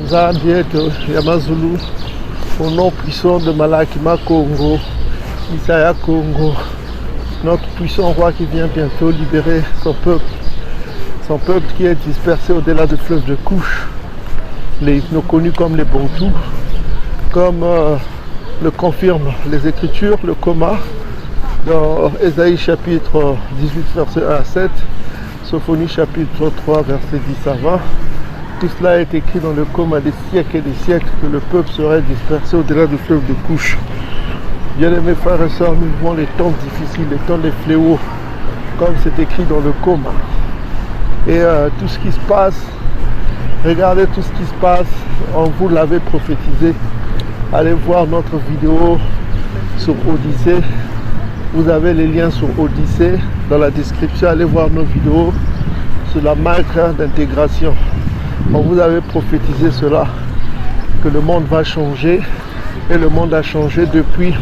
Zambieto, Yamazulu, au nom puissant de Malakima Congo, Isaya Congo, notre puissant roi qui vient bientôt libérer son peuple qui est dispersé au-delà du fleuve de Couche, nous connus comme les Bantous, comme le confirment les Écritures, le coma, dans Ésaïe chapitre 18, verset 1 à 7, Sophonie chapitre 3, verset 10 à 20. Tout cela est écrit dans le coma des siècles et des siècles que le peuple serait dispersé au-delà du fleuve de Couche. Bien-aimés frères et sœurs, nous vivons les temps difficiles, les temps des fléaux, comme c'est écrit dans le coma. Et tout ce qui se passe, regardez tout ce qui se passe, on vous l'avait prophétisé. Allez voir notre vidéo sur Odyssée. Vous avez les liens sur Odyssée dans la description. Allez voir nos vidéos sur la marque d'intégration. On vous avait prophétisé cela, que le monde va changer. Et le monde a changé depuis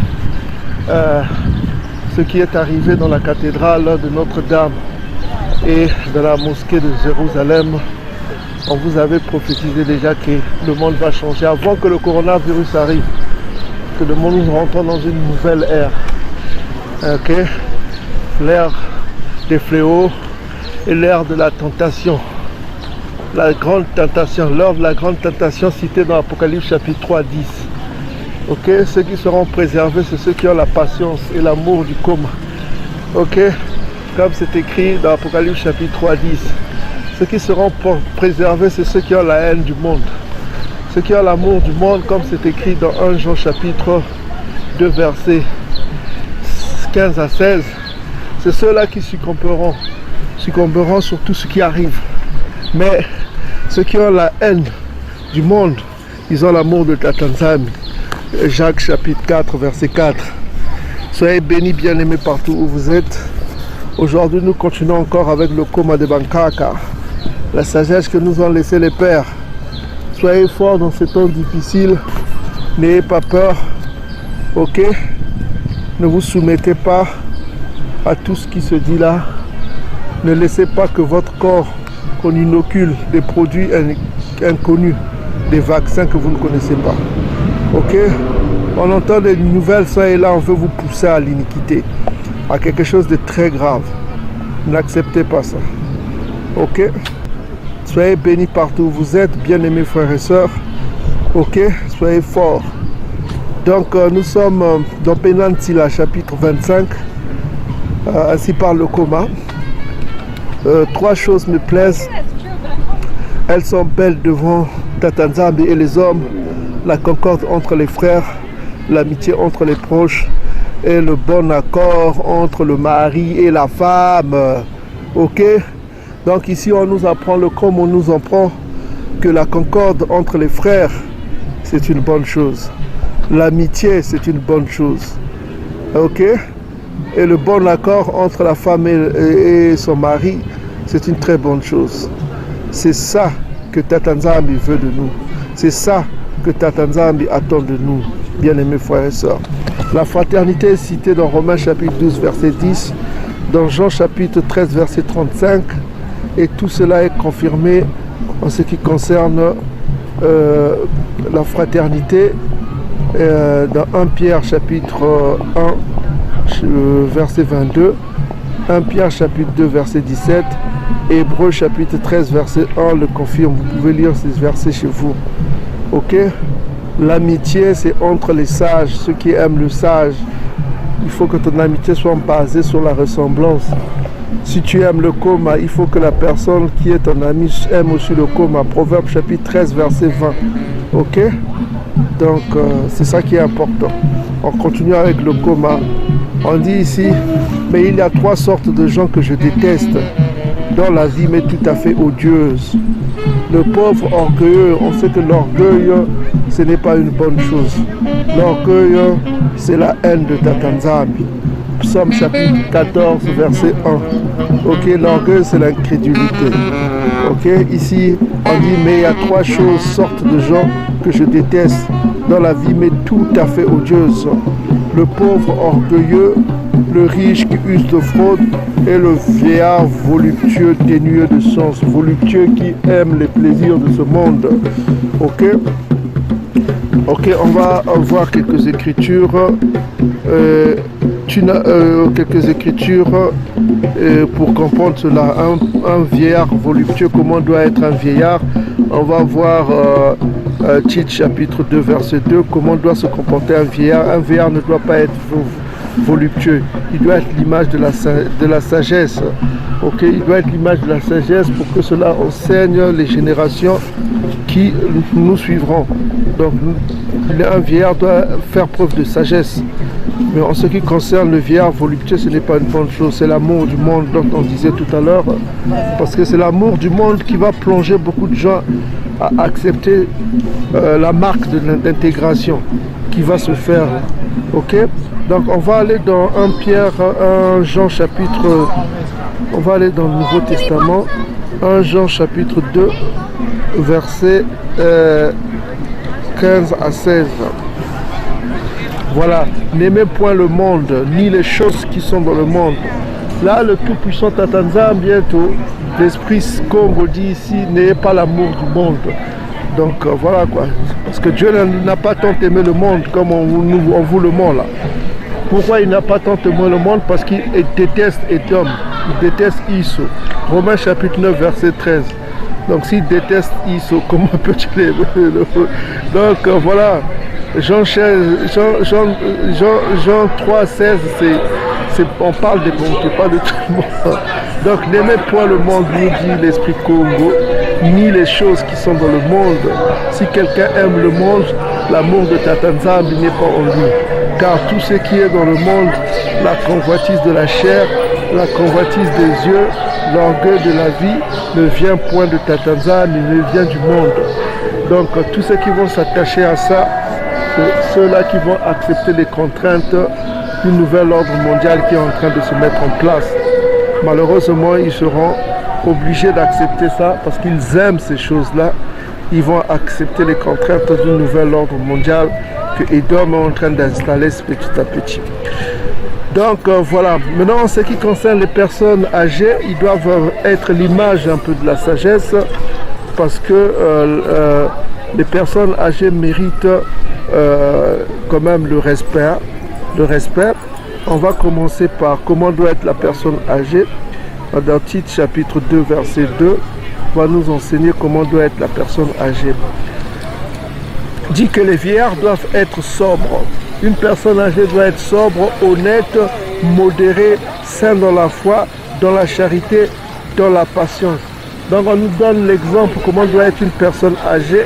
ce qui est arrivé dans la cathédrale de Notre-Dame et dans la mosquée de Jérusalem. On vous avait prophétisé déjà que le monde va changer avant que le coronavirus arrive, que le monde nous rentre dans une nouvelle ère. Ok, l'ère des fléaux et l'ère de la tentation. La grande tentation, l'heure de la grande tentation citée dans Apocalypse chapitre 3, 10. Ok, ceux qui seront préservés, c'est ceux qui ont la patience et l'amour du coma. Ok, comme c'est écrit dans Apocalypse chapitre 3, 10. Ceux qui seront préservés, c'est ceux qui ont la haine du monde. Ceux qui ont l'amour du monde, comme c'est écrit dans 1 Jean chapitre 2, verset 15 à 16. C'est ceux-là qui succomberont sur tout ce qui arrive. Mais ceux qui ont la haine du monde, ils ont l'amour de Tatanzami. Jacques chapitre 4, verset 4. Soyez bénis, bien-aimés partout où vous êtes. Aujourd'hui, nous continuons encore avec le coma de Bankaka, la sagesse que nous ont laissé les pères. Soyez forts dans ces temps difficiles. N'ayez pas peur. Ok? Ne vous soumettez pas à tout ce qui se dit là. Ne laissez pas que votre corps qu'on inocule des produits inconnus, des vaccins que vous ne connaissez pas. Ok? On entend des nouvelles, ça et là, on veut vous pousser à l'iniquité, à quelque chose de très grave. N'acceptez pas ça. Ok? Soyez bénis partout où vous êtes, bien-aimés frères et sœurs. Ok? Soyez forts. Donc, nous sommes dans Penantila, chapitre 25. Ainsi parle le coma. 3 choses me plaisent. Elles sont belles devant Tatanzambi et les hommes. La concorde entre les frères, l'amitié entre les proches et le bon accord entre le mari et la femme. Ok? Donc ici on nous apprend comme on nous apprend que la concorde entre les frères, c'est une bonne chose. L'amitié, c'est une bonne chose. Ok? Et le bon accord entre la femme et son mari, c'est une très bonne chose. C'est ça que Tatanzambi veut de nous. C'est ça que Tatanzambi attend de nous, bien-aimés frères et sœurs. La fraternité est citée dans Romains chapitre 12, verset 10, dans Jean chapitre 13, verset 35, et tout cela est confirmé en ce qui concerne la fraternité dans 1 Pierre chapitre 1, verset 22, 1 Pierre chapitre 2, verset 17, Hébreux chapitre 13, verset 1 le confirme. Vous pouvez lire ces versets chez vous. Ok? L'amitié, c'est entre les sages, ceux qui aiment le sage. Il faut que ton amitié soit basée sur la ressemblance. Si tu aimes le coma, il faut que la personne qui est ton ami aime aussi le coma. Proverbe chapitre 13, verset 20. Ok? Donc, c'est ça qui est important. On continue avec le coma. On dit ici, mais il y a 3 sortes de gens que je déteste dans la vie, mais tout à fait odieuse. Le pauvre orgueilleux, on sait que l'orgueil, ce n'est pas une bonne chose. L'orgueil, c'est la haine de Tatanzambi. Psaume chapitre 14, verset 1. Ok, l'orgueil, c'est l'incrédulité. Ok, ici, on dit, mais il y a 3 sortes de gens que je déteste dans la vie, mais tout à fait odieuses. Le pauvre orgueilleux, le riche qui use de fraude et le vieillard voluptueux, dénué de sens, voluptueux qui aime les plaisirs de ce monde. Ok, on va voir quelques écritures. Quelques écritures pour comprendre cela. Un vieillard voluptueux, comment doit être un vieillard? On va voir Tite chapitre 2 verset 2, comment doit se comporter un vieillard. Un vieillard ne doit pas être voluptueux, il doit être l'image de la sagesse. Ok, il doit être l'image de la sagesse pour que cela enseigne les générations qui nous suivront. Donc un vieillard doit faire preuve de sagesse. Mais en ce qui concerne le vieillard voluptueux, ce n'est pas une bonne chose. C'est l'amour du monde dont on disait tout à l'heure. Parce que c'est l'amour du monde qui va plonger beaucoup de gens à accepter la marque d'intégration qui va se faire. Ok? Donc on va aller dans 1 Jean chapitre... On va aller dans le Nouveau Testament. 1 Jean chapitre 2, versets 15 à 16. Voilà, n'aimez point le monde, ni les choses qui sont dans le monde. Là, le tout-puissant Tatanza, bientôt, l'esprit Congo dit ici, n'ayez pas l'amour du monde. Donc voilà quoi, parce que Dieu n'a pas tant aimé le monde comme on vous le ment là. Pourquoi il n'a pas tant aimé le monde? Parce qu'il déteste Édom, il déteste Iso. Romains chapitre 9, verset 13. Donc s'il déteste Iso, comment peut-il l'aimer? Donc voilà. Jean 3, 16, on parle des bontés, pas de tout le monde. Donc n'aimez point le monde, nous dit l'esprit Congo, ni les choses qui sont dans le monde. Si quelqu'un aime le monde, l'amour de Tatanzambi n'est pas en lui. Car tout ce qui est dans le monde, la convoitise de la chair, la convoitise des yeux, l'orgueil de la vie, ne vient point de Tatanzambi, mais vient du monde. Donc tous ceux qui vont s'attacher à ça, ceux-là qui vont accepter les contraintes du nouvel ordre mondial qui est en train de se mettre en place. Malheureusement, ils seront obligés d'accepter ça parce qu'ils aiment ces choses-là. Ils vont accepter les contraintes du nouvel ordre mondial que Edom est en train d'installer petit à petit. Donc voilà, maintenant en ce qui concerne les personnes âgées, ils doivent être l'image un peu de la sagesse parce que les personnes âgées méritent quand même le respect. On va commencer par comment doit être la personne âgée. Dans Tite chapitre 2 verset 2 va nous enseigner comment doit être la personne âgée. Dit que les vieillards doivent être sobres. Une personne âgée doit être sobre, honnête, modérée, sain dans la foi, dans la charité, dans la patience. Donc on nous donne l'exemple comment doit être une personne âgée.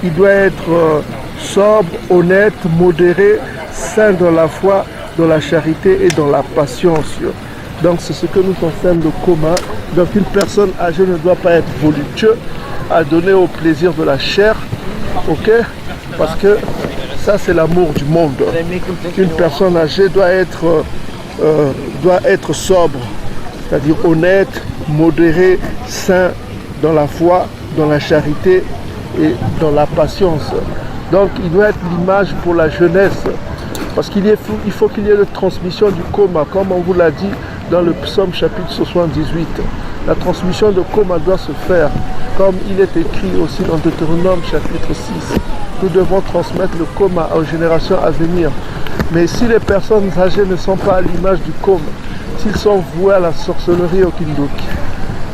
Il doit être sobre, honnête, modéré, sain dans la foi, dans la charité et dans la patience. Donc c'est ce que nous enseigne le commun. Donc une personne âgée ne doit pas être voluptueux à donner au plaisir de la chair, ok? Parce que ça c'est l'amour du monde. Une personne âgée doit être sobre, c'est-à-dire honnête, modéré, sain dans la foi, dans la charité et dans la patience. Donc il doit être l'image pour la jeunesse, parce qu'il faut qu'il y ait une transmission du coma, comme on vous l'a dit dans le psaume chapitre 78. La transmission de coma doit se faire, comme il est écrit aussi dans Deutéronome chapitre 6. Nous devons transmettre le coma aux générations à venir. Mais si les personnes âgées ne sont pas à l'image du coma, s'ils sont voués à la sorcellerie au Kindoki,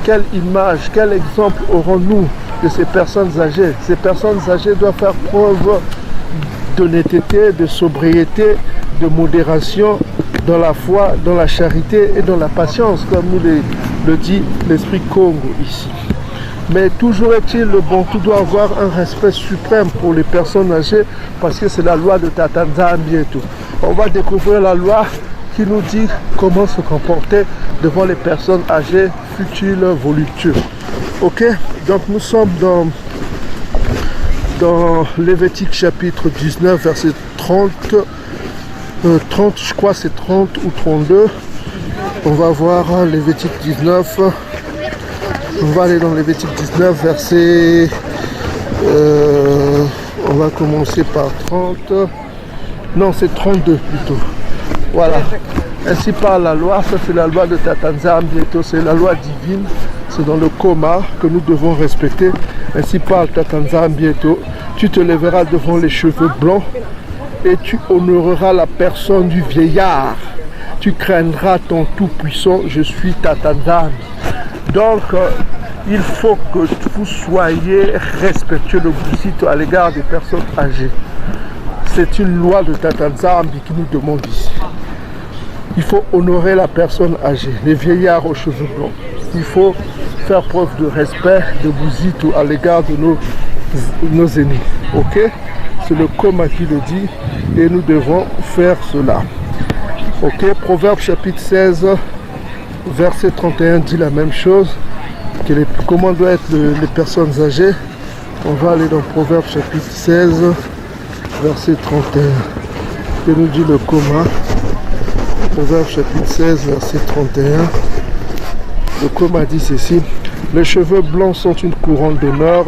quelle image, quel exemple aurons-nous de ces personnes âgées? Ces personnes âgées doivent faire preuve d'honnêteté, de sobriété, de modération dans la foi, dans la charité et dans la patience, comme nous le dit l'esprit Congo ici. Mais toujours est-il, le Bantou doit avoir un respect suprême pour les personnes âgées parce que c'est la loi de Tatanza bientôt. On va découvrir la loi qui nous dit comment se comporter devant les personnes âgées, futiles, voluptueux. Ok, donc nous sommes dans Lévitique chapitre 19, verset 30, je crois c'est 30 ou 32. On va voir Lévitique 19. On va aller dans Lévitique 19, verset... on va commencer par 30. Non, c'est 32 plutôt. Voilà. Ainsi par la loi, ça c'est la loi de Tatanzambiéto, c'est la loi divine, c'est dans le coma que nous devons respecter. Ainsi par Tatanzambiéto, tu te lèveras devant les cheveux blancs et tu honoreras la personne du vieillard. Tu craindras ton tout-puissant, je suis Tatanzam. Donc, il faut que vous soyez respectueux de vous à l'égard des personnes âgées. C'est une loi de Tatanzambi qui nous demande ici. Il faut honorer la personne âgée, les vieillards aux cheveux blancs. Il faut faire preuve de respect, de bouzito à l'égard de nos aînés. Ok? C'est le coma qui le dit et nous devons faire cela. Ok? Proverbe chapitre 16, verset 31 dit la même chose. Comment doivent être les personnes âgées? On va aller dans Proverbe chapitre 16, verset 31. Que nous dit le coma? Proverbe chapitre 16, verset 31. Le coma dit ceci: les cheveux blancs sont une couronne d'honneur,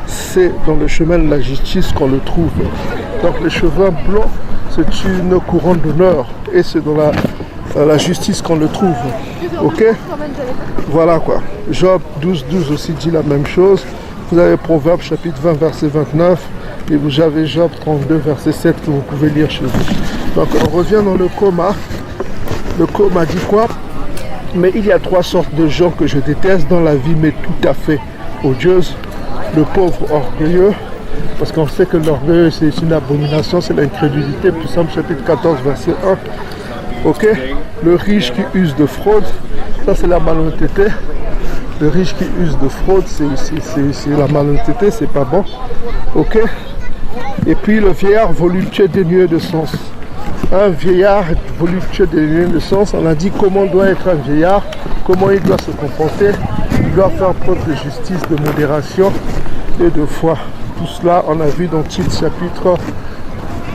c'est dans le chemin de la justice qu'on le trouve. Donc les cheveux blancs, c'est une couronne d'honneur et c'est dans la justice qu'on le trouve. Ok? Voilà quoi. Job 12, 12 aussi dit la même chose. Vous avez Proverbe chapitre 20, verset 29 et vous avez Job 32, verset 7 que vous pouvez lire chez vous. Donc on revient dans le coma. Le coma dit quoi? Mais il y a trois sortes de gens que je déteste dans la vie, mais tout à fait odieuse. Le pauvre orgueilleux, parce qu'on sait que l'orgueil c'est une abomination, c'est l'incrédulité. Psaume chapitre 14, verset 1. Ok? Le riche qui use de fraude, ça c'est la malhonnêteté. Le riche qui use de fraude, c'est la malhonnêteté, c'est pas bon. Ok? Et puis le vieillard voluptueux dénué de sens. Un vieillard voluptueux dénué de sens, on a dit comment doit être un vieillard, comment il doit se comporter. Il doit faire preuve de justice, de modération et de foi. Tout cela, on a vu dans Tite chapitre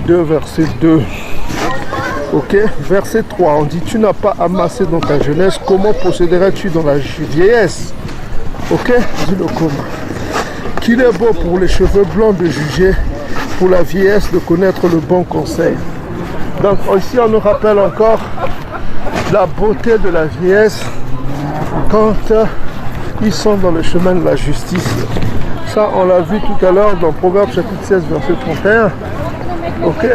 2, verset 2. Ok, verset 3, on dit: tu n'as pas amassé dans ta jeunesse, comment posséderais-tu dans la vieillesse? Ok, dit le coma. Qu'il est beau pour les cheveux blancs de juger, pour la vieillesse de connaître le bon conseil. Donc ici on nous rappelle encore la beauté de la vieillesse quand ils sont dans le chemin de la justice. Ça on l'a vu tout à l'heure dans Proverbe chapitre 16, verset 31. Ok,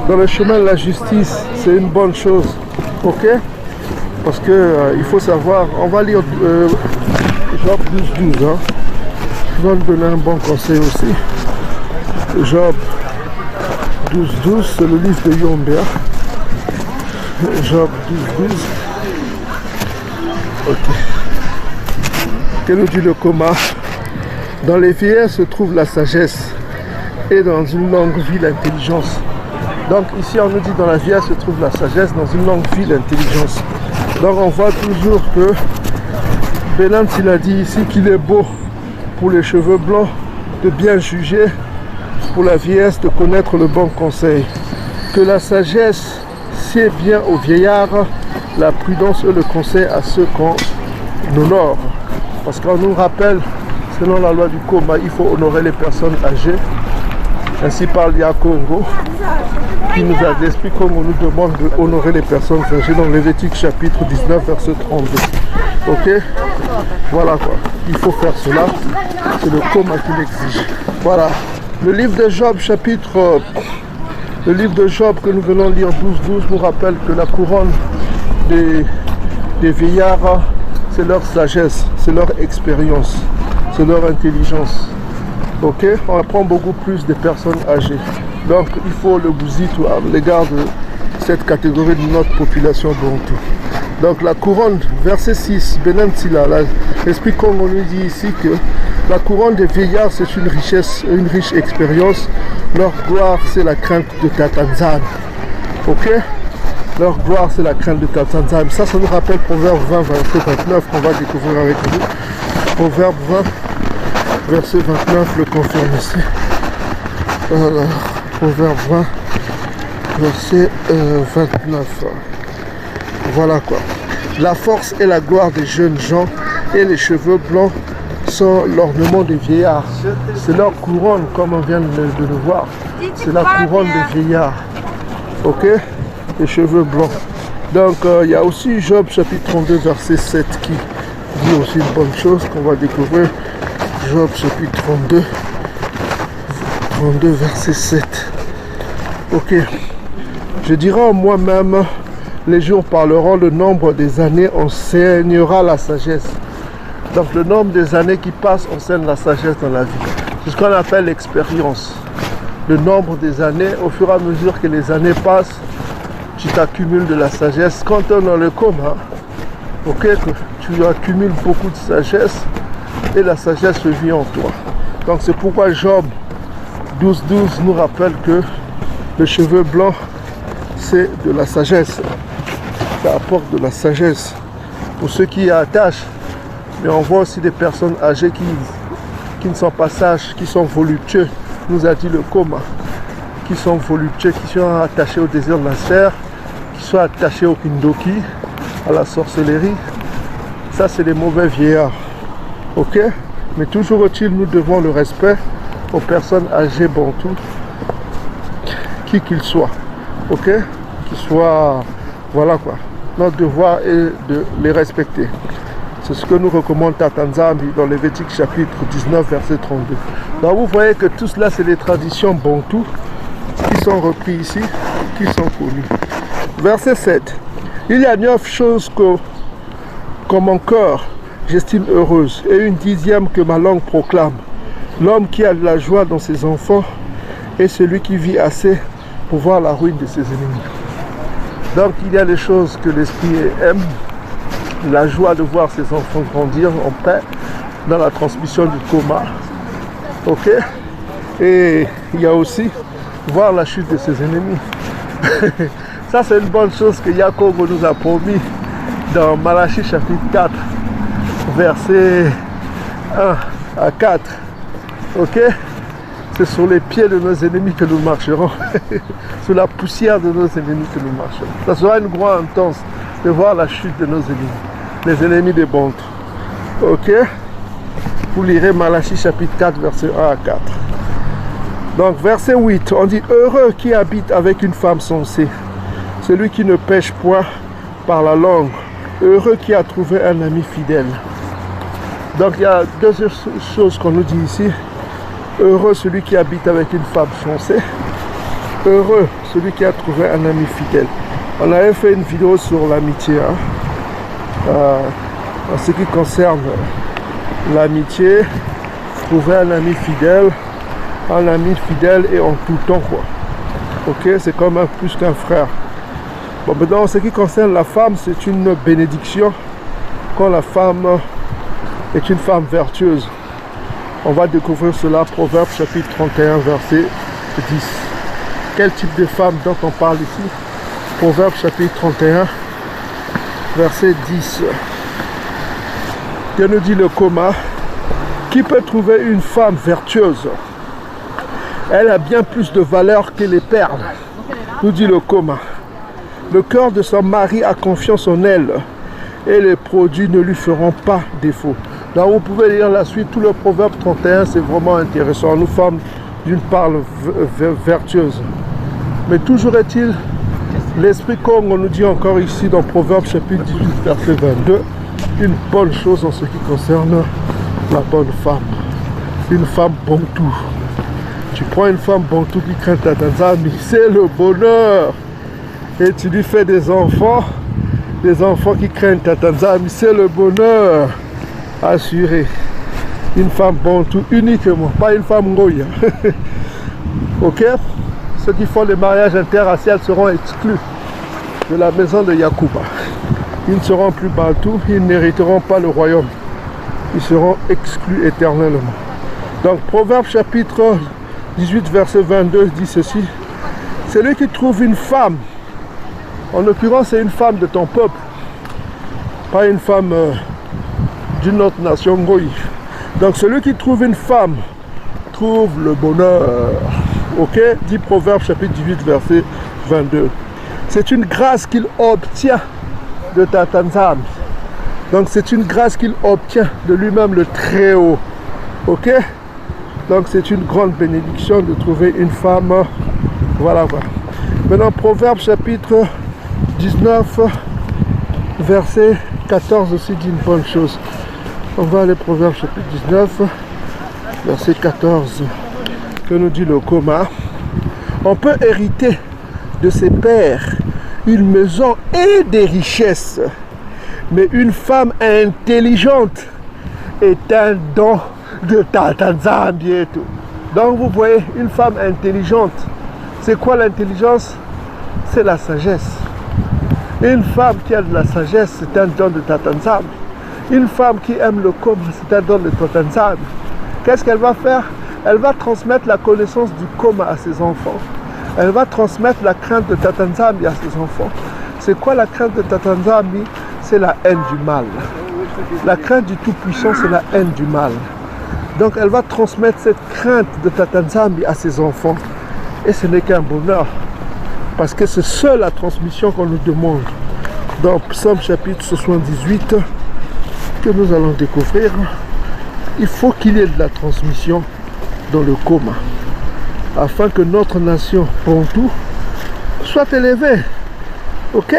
dans le chemin de la justice, c'est une bonne chose. Ok, parce que il faut savoir, on va lire Job 12, 12. Je vais vous donner un bon conseil aussi. Job 12, 12, c'est le livre de Yombea. Job 12, 12. Ok. Que nous dit le coma? Dans les vieillards se trouve la sagesse et dans une longue vie l'intelligence. Donc ici on nous dit dans la vieillesse se trouve la sagesse, dans une longue vie l'intelligence. Donc on voit toujours que Bélan il a dit ici qu'il est beau pour les cheveux blancs de bien juger, pour la vieillesse de connaître le bon conseil. Que la sagesse sied bien aux vieillards, la prudence et le conseil à ceux qu'on honore. Parce qu'on nous rappelle, selon la loi du coma, il faut honorer les personnes âgées. Ainsi parle Congo, qui nous a l'esprit Congo nous demande d'honorer les personnes âgées dans Lévitique chapitre 19, verset 32. Ok? Voilà quoi. Il faut faire cela. C'est le coma qui l'exige. Voilà. Le livre de Job, le livre de Job que nous venons lire 12-12 nous rappelle que la couronne des vieillards, c'est leur sagesse, c'est leur expérience, c'est leur intelligence. Ok, on apprend beaucoup plus des personnes âgées. Donc il faut le bouzito à l'égard de cette catégorie de notre population bantou. Donc la couronne, verset 6, Benin Tila, l'esprit comme on nous dit ici que la couronne des vieillards c'est une richesse, une riche expérience. Leur gloire c'est la crainte de Tatanzam. Ok, leur gloire c'est la crainte de Tatanzam. Ça nous rappelle Proverbe 20, verset 29 qu'on va découvrir avec vous. Proverbe 20, verset 29 le confirme ici. Alors, Proverbe 20, verset 29. Voilà quoi. La force et la gloire des jeunes gens et les cheveux blancs sont l'ornement des vieillards. C'est leur couronne comme on vient de le voir. C'est la couronne des vieillards. Ok? Les cheveux blancs. Donc il y a aussi Job chapitre 32 verset 7 qui dit aussi une bonne chose qu'on va découvrir. Job chapitre 32 verset 7. Ok. Je dirai en moi-même, les jours parleront, le nombre des années enseignera la sagesse. Donc le nombre des années qui passent enseigne la sagesse dans la vie. C'est ce qu'on appelle l'expérience. Le nombre des années, au fur et à mesure que les années passent, tu t'accumules de la sagesse. Quand tu es dans le coma, ok, que tu accumules beaucoup de sagesse et la sagesse vit en toi. Donc c'est pourquoi Job 12.12 nous rappelle que le cheveu blanc, c'est de la sagesse. Ça apporte de la sagesse pour ceux qui y attachent. Mais on voit aussi des personnes âgées qui ne sont pas sages, qui sont voluptueux, nous a dit le coma, qui sont voluptueux, qui sont attachés au désir de la chair, qui sont attachés au kindoki, à la sorcellerie. Ça, c'est les mauvais vieillards. Ok? Mais toujours est-il, nous devons le respect aux personnes âgées bantoues, qui qu'ils soient. Ok? Qu'ils soient, voilà quoi. Notre devoir est de les respecter. C'est ce que nous recommande Tata Nzambi dans Lévitique chapitre 19 verset 32. Donc vous voyez que tout cela c'est des traditions bantoues qui sont reprises ici, qui sont connues. Verset 7. Il y a 9 choses que mon cœur j'estime heureuse et une 10e que ma langue proclame. L'homme qui a de la joie dans ses enfants est celui qui vit assez pour voir la ruine de ses ennemis. Donc il y a des choses que l'esprit aime. La joie de voir ses enfants grandir en paix dans la transmission du coma. Ok? Et il y a aussi voir la chute de ses ennemis. Ça, c'est une bonne chose que Jacob nous a promis dans Malachie chapitre 4, versets 1 à 4. Ok? C'est sur les pieds de nos ennemis que nous marcherons. Sur la poussière de nos ennemis que nous marcherons. Ça sera une grande intense de voir la chute de nos ennemis, les ennemis des bandes. Ok? Vous lirez Malachie chapitre 4, verset 1 à 4. Donc, verset 8, on dit « Heureux qui habite avec une femme sensée, celui qui ne pêche point par la langue, heureux qui a trouvé un ami fidèle. » Donc, il y a deux choses qu'on nous dit ici. Heureux celui qui habite avec une femme sensée, heureux celui qui a trouvé un ami fidèle. On avait fait une vidéo sur l'amitié, hein, en ce qui concerne l'amitié, trouver un ami fidèle et en tout temps, quoi. Ok, c'est comme un plus qu'un frère. Bon, maintenant, en ce qui concerne la femme, c'est une bénédiction quand la femme est une femme vertueuse. On va découvrir cela, Proverbe chapitre 31, verset 10. Quel type de femme dont on parle ici? Proverbe chapitre 31, verset 10. Que nous dit le coma? Qui peut trouver une femme vertueuse? Elle a bien plus de valeur que les perles, nous dit le coma. Le cœur de son mari a confiance en elle et les produits ne lui feront pas défaut. Donc vous pouvez lire la suite, tout le Proverbe 31, c'est vraiment intéressant. Nous femmes d'une part vertueuse. Mais toujours est-il, l'Esprit comme on nous dit encore ici dans Proverbe chapitre 18, verset 22, une bonne chose en ce qui concerne la bonne femme. Une femme bantou. Tu prends une femme bantou qui craint ta Nzambi, c'est le bonheur. Et tu lui fais des enfants qui craignent ta Nzambi, c'est le bonheur assuré. Une femme bantou uniquement, pas une femme ngoya. Ok? Ceux qui font les mariages interraciaux seront exclus de la maison de Yacouba. Ils ne seront plus bantou, ils n'hériteront pas le royaume. Ils seront exclus éternellement. Donc Proverbe chapitre 18 verset 22 dit ceci. Celui qui trouve une femme, en l'occurrence c'est une femme de ton peuple, pas une femme d'une autre nation goï. Donc celui qui trouve une femme trouve le bonheur. Ok? Dit Proverbe chapitre 18 verset 22. C'est une grâce qu'il obtient de ta Nzambi. Donc c'est une grâce qu'il obtient de lui-même le Très-Haut. Ok? Donc c'est une grande bénédiction de trouver une femme. Voilà, voilà. Maintenant Proverbe chapitre 19, verset 14 aussi dit une bonne chose. On va aller Proverbes chapitre 19, verset 14, que nous dit le coma. On peut hériter de ses pères une maison et des richesses, mais une femme intelligente est un don de Tata Nzambi et tout. Donc vous voyez, une femme intelligente, c'est quoi l'intelligence? C'est la sagesse. Une femme qui a de la sagesse, c'est un don de Tata Nzambi. Une femme qui aime le coma, c'est un don de Tata Nzambi. Qu'est-ce qu'elle va faire? Elle va transmettre la connaissance du coma à ses enfants. Elle va transmettre la crainte de Tata Nzambi à ses enfants. C'est quoi la crainte de Tata Nzambi? C'est la haine du mal. La crainte du Tout-Puissant, c'est la haine du mal. Donc elle va transmettre cette crainte de Tata Nzambi à ses enfants. Et ce n'est qu'un bonheur. Parce que c'est seule la transmission qu'on nous demande. Dans Psaume chapitre 78, que nous allons découvrir, il faut qu'il y ait de la transmission dans le coma, afin que notre nation Bantou soit élevée. Ok?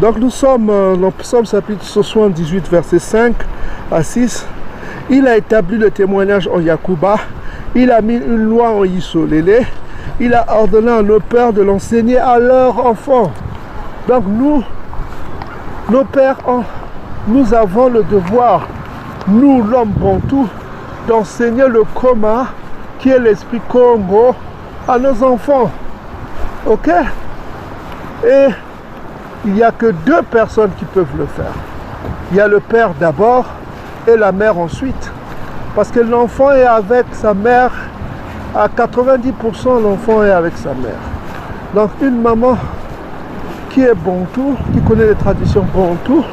Donc nous sommes dans Psaume chapitre 78, verset 5 à 6. Il a établi le témoignage en Yacouba. Il a mis une loi en Isolélé. Il a ordonné à nos pères de l'enseigner à leurs enfants. Donc nous, nos pères, nous avons le devoir, nous l'homme Bantou, d'enseigner le coma, qui est l'esprit Congo, à nos enfants. Ok? Et il n'y a que deux personnes qui peuvent le faire. Il y a le père d'abord et la mère ensuite. Parce que l'enfant est avec sa mère, à 90% l'enfant est avec sa mère. Donc une maman qui est Bantou, qui connaît les traditions Bantou,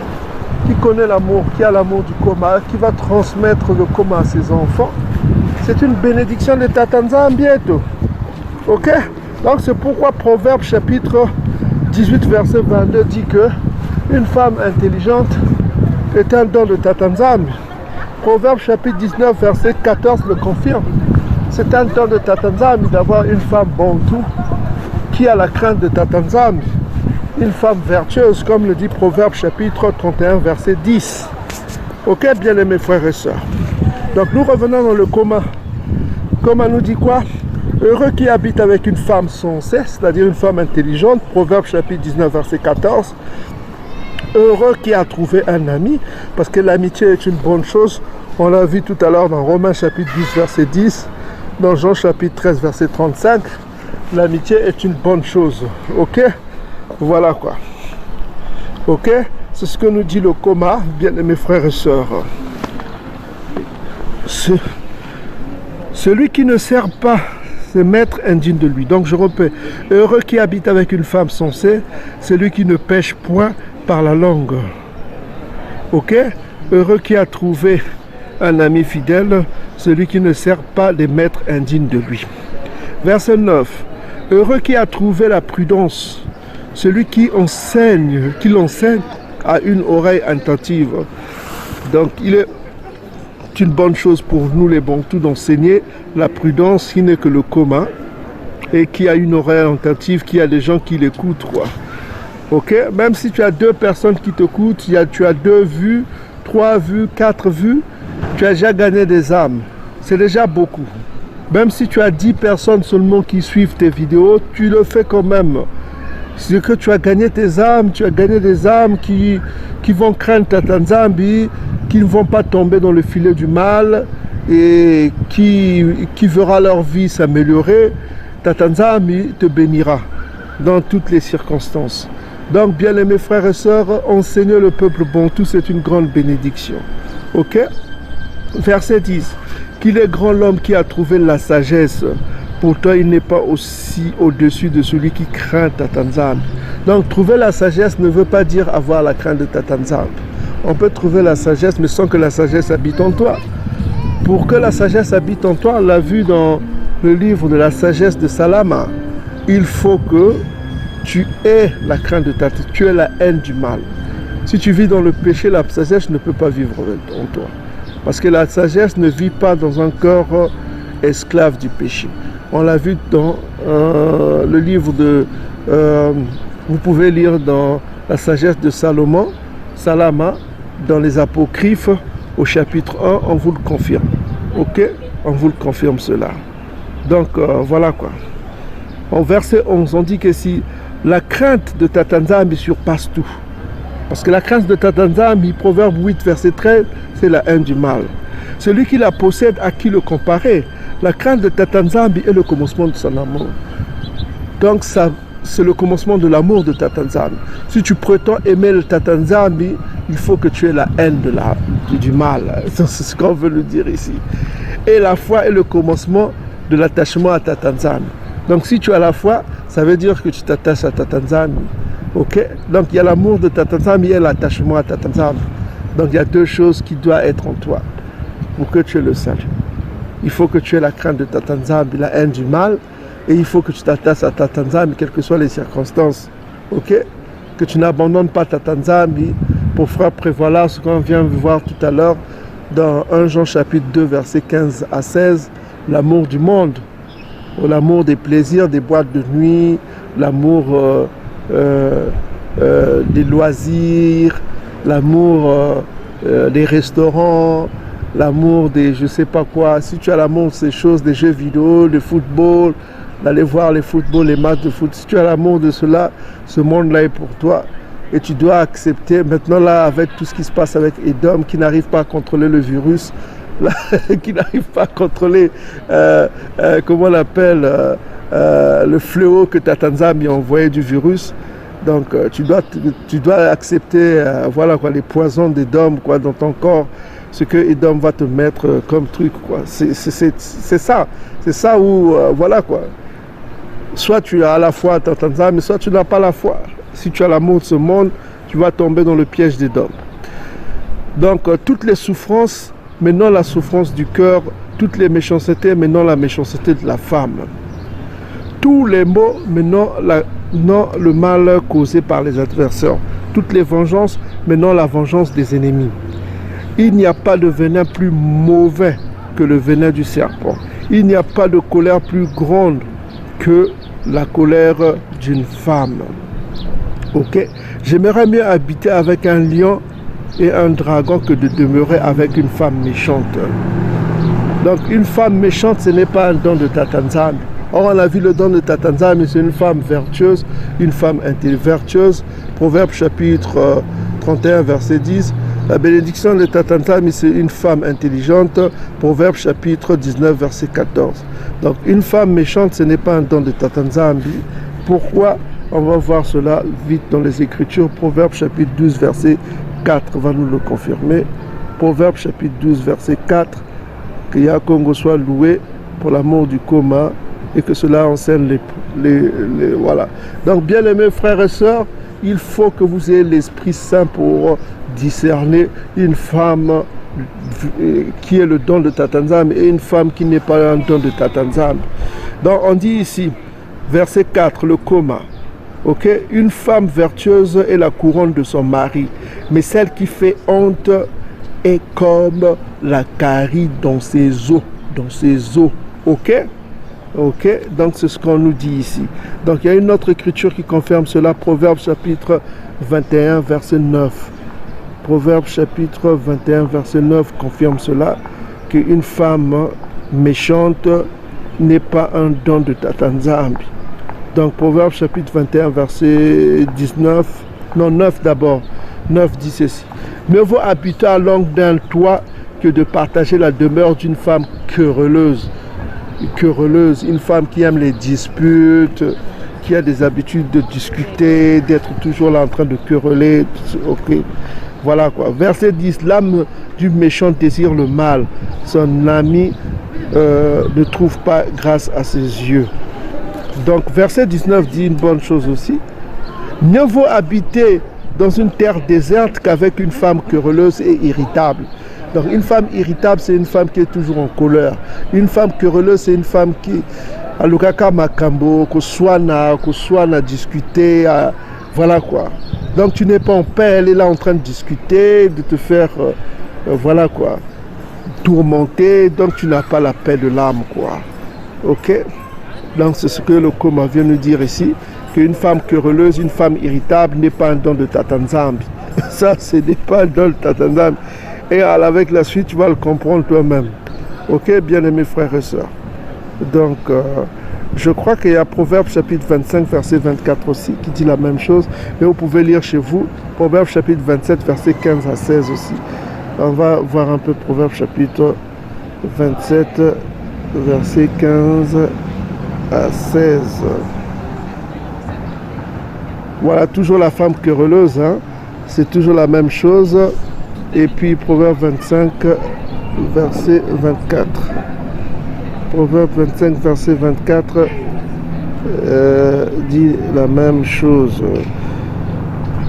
qui connaît l'amour, qui a l'amour du coma, qui va transmettre le coma à ses enfants, c'est une bénédiction de Tata Nzambi bientôt. Ok? Donc c'est pourquoi Proverbe chapitre 18 verset 22 dit que une femme intelligente est un don de Tata Nzambi. Proverbe chapitre 19 verset 14 le confirme. C'est un don de Tata Nzambi d'avoir une femme Bantou qui a la crainte de Tata Nzambi. Une femme vertueuse, comme le dit Proverbe chapitre 31 verset 10. Ok, bien aimés frères et sœurs. Donc nous revenons dans le coma. Coma nous dit quoi? Heureux qui habite avec une femme sensée, c'est-à-dire une femme intelligente. Proverbe chapitre 19 verset 14. Heureux qui a trouvé un ami, parce que l'amitié est une bonne chose. On l'a vu tout à l'heure dans Romains chapitre 10 verset 10. Dans Jean chapitre 13 verset 35. L'amitié est une bonne chose. Ok? Voilà quoi. Ok? C'est ce que nous dit le coma, bien aimés frères et sœurs. Celui qui ne sert pas ses maîtres indigne de lui. Donc je répète, heureux qui habite avec une femme sensée, celui qui ne pêche point par la langue. Ok? Heureux qui a trouvé un ami fidèle, celui qui ne sert pas les maîtres indignes de lui. Verset 9. Heureux qui a trouvé la prudence, celui qui l'enseigne à une oreille attentive. Donc il est une bonne chose pour nous les Bantous d'enseigner la prudence qui n'est que le coma et qui a une oreille attentive, qui a des gens qui l'écoutent quoi. Ok? Même si tu as deux personnes qui t'écoutent, tu as 2 vues, 3 vues, 4 vues, tu as déjà gagné des âmes. C'est déjà beaucoup. Même si tu as 10 personnes seulement qui suivent tes vidéos, tu le fais quand même. C'est que tu as gagné tes âmes, tu as gagné des âmes qui vont craindre Tata Nzambi, qui ne vont pas tomber dans le filet du mal et qui verra leur vie s'améliorer. Tata Nzambi te bénira dans toutes les circonstances. Donc, bien aimés frères et sœurs, enseigner le peuple Bantou, c'est une grande bénédiction. Ok? Verset 10. Qu'il est grand l'homme qui a trouvé la sagesse. Pourtant, il n'est pas aussi au-dessus de celui qui craint Tata Nzambi. Donc, trouver la sagesse ne veut pas dire avoir la crainte de Tata Nzambi. On peut trouver la sagesse, mais sans que la sagesse habite en toi. Pour que la sagesse habite en toi, on l'a vu dans le livre de la sagesse de Salama. Il faut que tu aies la crainte de Tata, tu aies la haine du mal. Si tu vis dans le péché, la sagesse ne peut pas vivre en toi. Parce que la sagesse ne vit pas dans un corps esclave du péché. On l'a vu dans le livre de Vous pouvez lire dans la sagesse de Salomon, Salama, dans les apocryphes, au chapitre 1, on vous le confirme. Ok? On vous le confirme cela. Donc, voilà quoi. En verset 11, on dit que si la crainte de Tatanzambi surpasse tout. Parce que la crainte de Tatanzambi, Proverbe 8, verset 13, c'est la haine du mal. Celui qui la possède, à qui le comparer? La crainte de Tatanzambi est le commencement de son amour. Donc, ça, c'est le commencement de l'amour de Tatanzambi. Si tu prétends aimer le Tatanzambi, il faut que tu aies la haine du mal. C'est ce qu'on veut le dire ici. Et la foi est le commencement de l'attachement à Tatanzambi. Donc, si tu as la foi, ça veut dire que tu t'attaches à Tatanzambi. Ok? Donc, il y a l'amour de Tatanzambi et l'attachement à Tatanzambi. Donc, il y a deux choses qui doivent être en toi pour que tu aies le salut. Il faut que tu aies la crainte de Tatanzambi, la haine du mal, et il faut que tu t'attaches à Tatanzambi, quelles que soient les circonstances. Ok? Que tu n'abandonnes pas Tatanzambi pour faire prévaloir ce qu'on vient de voir tout à l'heure dans 1 Jean chapitre 2, versets 15 à 16, l'amour du monde, ou l'amour des plaisirs, des boîtes de nuit, l'amour des loisirs, l'amour des restaurants, l'amour des je sais pas quoi. Si tu as l'amour de ces choses, des jeux vidéo, le football, d'aller voir les footballs, les matchs de foot, si tu as l'amour de cela, ce monde-là est pour toi. Et tu dois accepter, maintenant là, avec tout ce qui se passe avec Edom, qui n'arrive pas à contrôler le virus, là, qui n'arrive pas à contrôler, comment on l'appelle, le fléau que Tatanzambi a envoyé du virus. Donc tu dois accepter voilà, quoi, les poisons d'Edom dans ton corps, ce que Edom va te mettre comme truc. C'est ça. C'est ça où, voilà quoi. Soit tu as la foi à Tatanzambi, soit tu n'as pas la foi. Si tu as l'amour de ce monde, tu vas tomber dans le piège d'Edom. Donc toutes les souffrances, mais non la souffrance du cœur, toutes les méchancetés, mais non la méchanceté de la femme. Tous les maux, mais non le mal causé par les adversaires. Toutes les vengeances, mais non la vengeance des ennemis. Il n'y a pas de venin plus mauvais que le venin du serpent. Il n'y a pas de colère plus grande que la colère d'une femme. Ok? J'aimerais mieux habiter avec un lion et un dragon que de demeurer avec une femme méchante. Donc une femme méchante, ce n'est pas un don de Tatanzambi. Or, on a vu le don de Tatanzambi, c'est une femme vertueuse, une femme vertueuse. Proverbe chapitre 31, verset 10. La bénédiction de Tatanzambi, c'est une femme intelligente. Proverbe chapitre 19, verset 14. Donc, une femme méchante, ce n'est pas un don de Tatanzambi. Pourquoi? On va voir cela vite dans les Écritures. Proverbe chapitre 12, verset 4 va nous le confirmer. Proverbe chapitre 12, verset 4. Que Yakongo soit loué pour l'amour du commun et que cela enseigne voilà. Donc, bien aimés frères et sœurs, il faut que vous ayez l'Esprit Saint pour discerner une femme qui est le don de Tatanzambi et une femme qui n'est pas un don de Tatanzambi. Donc, on dit ici, verset 4, le commun. Ok, une femme vertueuse est la couronne de son mari, mais celle qui fait honte est comme la carie dans ses os, ok? Ok, donc c'est ce qu'on nous dit ici. Donc il y a une autre écriture qui confirme cela, Proverbe chapitre 21, verset 9. Proverbe chapitre 21, verset 9 confirme cela, qu'une femme méchante n'est pas un don de Tatanzambi. Donc Proverbe chapitre 21, verset 19, non 9 d'abord, 9 dit ceci. Mieux vaut habiter à l'angle d'un toit que de partager la demeure d'une femme querelleuse. Une femme qui aime les disputes, qui a des habitudes de discuter, d'être toujours là en train de quereller. Ok, voilà quoi. Verset 10, l'âme du méchant désire le mal. Son ami ne trouve pas grâce à ses yeux. Donc verset 19 dit une bonne chose aussi. Mieux vaut habiter dans une terre déserte qu'avec une femme querelleuse et irritable. Donc une femme irritable, c'est une femme qui est toujours en colère. Une femme querelleuse, c'est une femme qui alukaka makambo, ko soit na discuter, voilà quoi. Donc tu n'es pas en paix, elle est là en train de discuter, de te faire, voilà quoi, tourmenter. Donc tu n'as pas la paix de l'âme quoi. Ok. Donc c'est ce que le commun vient nous dire ici, qu'une femme querelleuse, une femme irritable n'est pas un don de Tatanzambi. Ça, ce n'est pas un don de Tatanzambi. Et avec la suite, tu vas le comprendre toi-même. Ok, bien-aimés frères et sœurs. Donc, je crois qu'il y a Proverbe chapitre 25, verset 24 aussi, qui dit la même chose. Mais vous pouvez lire chez vous, Proverbe chapitre 27, verset 15 à 16 aussi. On va voir un peu Proverbe chapitre 27, verset 15 à 16. Voilà, toujours la femme querelleuse, hein? C'est toujours la même chose. Et puis Proverbe 25, verset 24. Proverbe 25, verset 24 dit la même chose.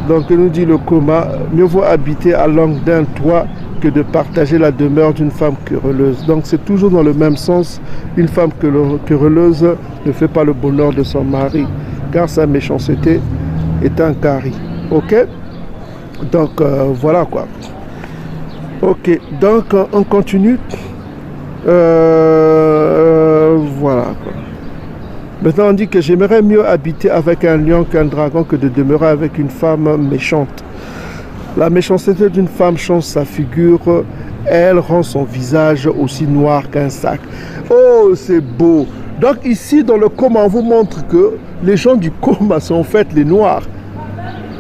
Donc, il nous dit le coma, mieux vaut habiter à l'angle d'un toit que de partager la demeure d'une femme querelleuse. Donc, c'est toujours dans le même sens. Une femme querelleuse ne fait pas le bonheur de son mari, car sa méchanceté est un carie. Ok? Donc, voilà quoi. Ok, donc on continue. Voilà quoi. Maintenant on dit que j'aimerais mieux habiter avec un lion qu'un dragon que de demeurer avec une femme méchante. La méchanceté d'une femme change sa figure, elle rend son visage aussi noir qu'un sac. Oh, c'est beau. Donc ici dans le coma on vous montre que les gens du coma sont en fait les noirs.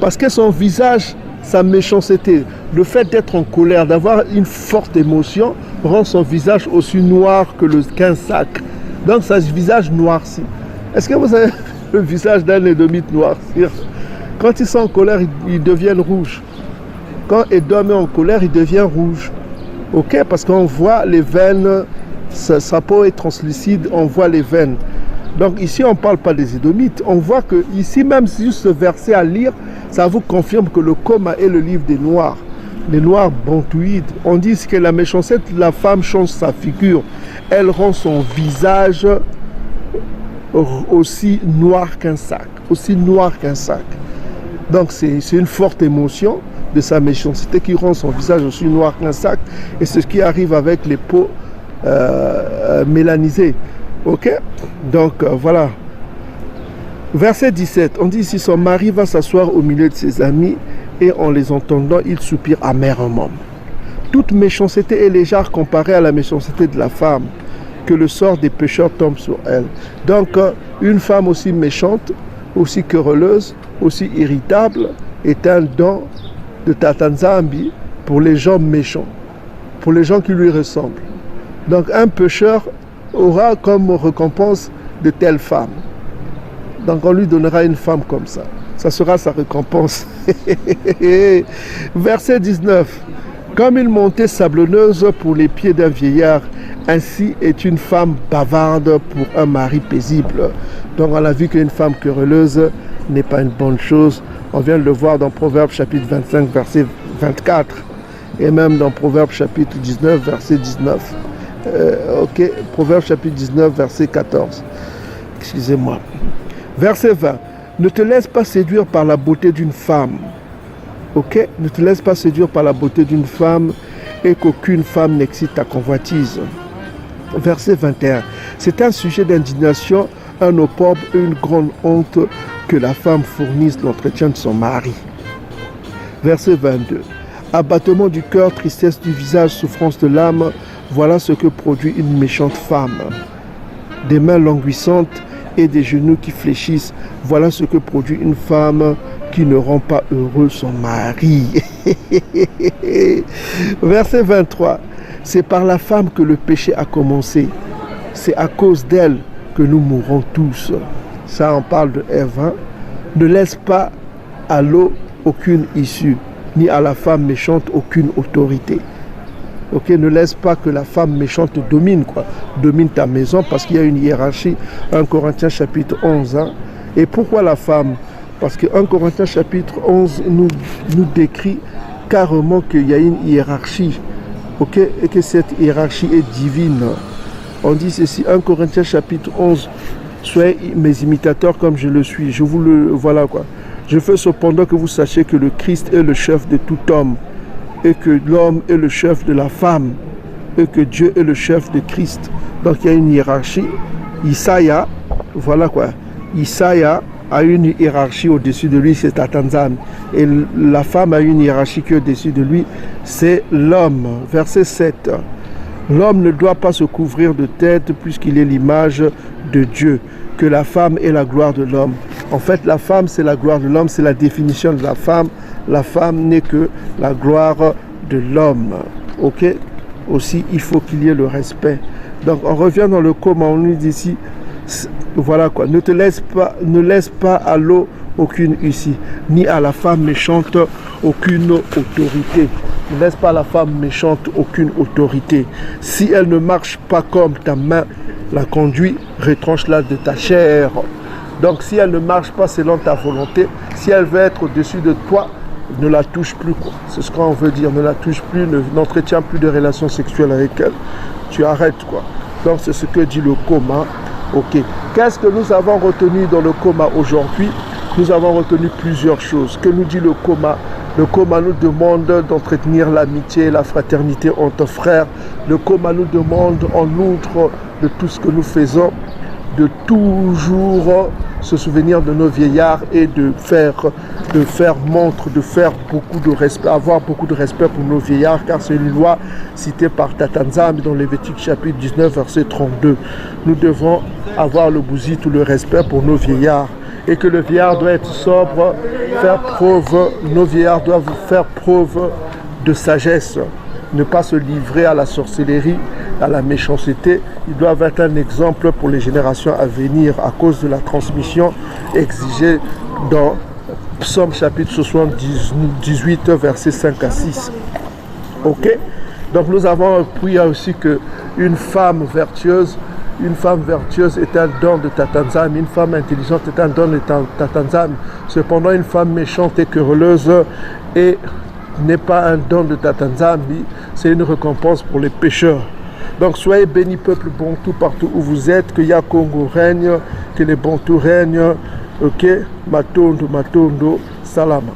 Parce que son visage, sa méchanceté, le fait d'être en colère, d'avoir une forte émotion, rend son visage aussi noir qu'un sac. Donc, son visage noirci. Est-ce que vous avez le visage d'un édomite noircir? Quand ils sont en colère, ils deviennent rouges. Quand Édom est en colère, il devient rouge. Ok? Parce qu'on voit les veines, sa peau est translucide, on voit les veines. Donc ici, on ne parle pas des Édomites. On voit que ici, même si juste ce verset à lire, ça vous confirme que le coma est le livre des Noirs. Les Noirs bantouides. On dit que la méchanceté de la femme change sa figure. Elle rend son visage aussi noir qu'un sac. Aussi noir qu'un sac. Donc c'est une forte émotion de sa méchanceté qui rend son visage aussi noir qu'un sac. Et c'est ce qui arrive avec les peaux mélanisées. Ok? Donc voilà. Verset 17, on dit ici, son mari va s'asseoir au milieu de ses amis et en les entendant, il soupire amèrement. Toute méchanceté est légère comparée à la méchanceté de la femme, que le sort des pécheurs tombe sur elle. Donc, une femme aussi méchante, aussi querelleuse, aussi irritable, est un don de Tatanzambi pour les gens méchants, pour les gens qui lui ressemblent. Donc, un pécheur aura comme récompense de telle femme. Donc on lui donnera une femme comme ça. Ça sera sa récompense. Verset 19. Comme une montée sablonneuse pour les pieds d'un vieillard, ainsi est une femme bavarde pour un mari paisible. Donc on a vu qu'une femme querelleuse n'est pas une bonne chose. On vient de le voir dans Proverbe chapitre 25, verset 24. Et même dans Proverbe chapitre 19, verset 19. Ok, Proverbe chapitre 19, verset 14. Excusez-moi. Verset 20. Ne te laisse pas séduire par la beauté d'une femme. Ok? Ne te laisse pas séduire par la beauté d'une femme et qu'aucune femme n'excite ta convoitise. Verset 21. C'est un sujet d'indignation, un opprobre et une grande honte que la femme fournisse l'entretien de son mari. Verset 22. Abattement du cœur, tristesse du visage, souffrance de l'âme, voilà ce que produit une méchante femme. Des mains languissantes et des genoux qui fléchissent, voilà ce que produit une femme qui ne rend pas heureux son mari. Verset 23. C'est par la femme que le péché a commencé. C'est à cause d'elle que nous mourrons tous. Ça, on parle de Ève. Hein? Ne laisse pas à l'eau aucune issue, ni à la femme méchante aucune autorité. Ok, ne laisse pas que la femme méchante te domine, quoi. Domine ta maison parce qu'il y a une hiérarchie. 1 Corinthiens chapitre 11. Hein. Et pourquoi la femme? Parce que 1 Corinthiens chapitre 11 nous décrit carrément qu'il y a une hiérarchie. Ok, et que cette hiérarchie est divine. On dit ceci, 1 Corinthiens chapitre 11. Soyez mes imitateurs comme je le suis. Je vous le... Voilà quoi. Je fais cependant que vous sachiez que le Christ est le chef de tout homme. Et que l'homme est le chef de la femme, et que Dieu est le chef de Christ. Donc il y a une hiérarchie. Isaïe, voilà quoi. Isaïe a une hiérarchie au-dessus de lui, c'est Tatanzam. Et la femme a une hiérarchie qui est au-dessus de lui, c'est l'homme. Verset 7. L'homme ne doit pas se couvrir de tête puisqu'il est l'image de Dieu, que la femme est la gloire de l'homme. En fait, la femme, c'est la gloire de l'homme, c'est la définition de la femme. La femme n'est que la gloire de l'homme. Ok? Aussi, il faut qu'il y ait le respect. Donc, on revient dans le comment, on nous dit ici, voilà quoi, ne laisse pas à l'eau aucune ici, ni à la femme méchante aucune autorité. Ne laisse pas à la femme méchante aucune autorité. Si elle ne marche pas comme ta main la conduit, retranche-la de ta chair. Donc si elle ne marche pas selon ta volonté, si elle veut être au-dessus de toi, ne la touche plus, quoi. C'est ce qu'on veut dire, ne la touche plus, n'entretiens plus de relations sexuelles avec elle. Tu arrêtes, quoi. Donc c'est ce que dit le coma. Ok. Qu'est-ce que nous avons retenu dans le coma aujourd'hui? Nous avons retenu plusieurs choses. Que nous dit le coma? Le coma nous demande d'entretenir l'amitié et la fraternité entre frères. Le coma nous demande, en outre de tout ce que nous faisons, de toujours se souvenir de nos vieillards et de faire montre, de faire beaucoup de respect, avoir beaucoup de respect pour nos vieillards, car c'est une loi citée par Tatanzam dans Lévitique chapitre 19, verset 32. Nous devons avoir le bouzit ou le respect pour nos vieillards. Et que le vieillard doit être sobre, nos vieillards doivent faire preuve de sagesse, ne pas se livrer à la sorcellerie, à la méchanceté. Ils doivent être un exemple pour les générations à venir à cause de la transmission exigée dans Psaume chapitre 78, versets 5 à 6. Ok? Donc nous avons appris aussi qu'une femme vertueuse est un don de Tatanzam, une femme intelligente est un don de Tatanzam. Cependant, une femme méchante et querelleuse n'est pas un don de Tatanzam, c'est une récompense pour les pécheurs. Donc soyez bénis, peuple Bantou, partout où vous êtes, que Yakongo règne, que les Bantous règnent. Ok? Matondo, Salama.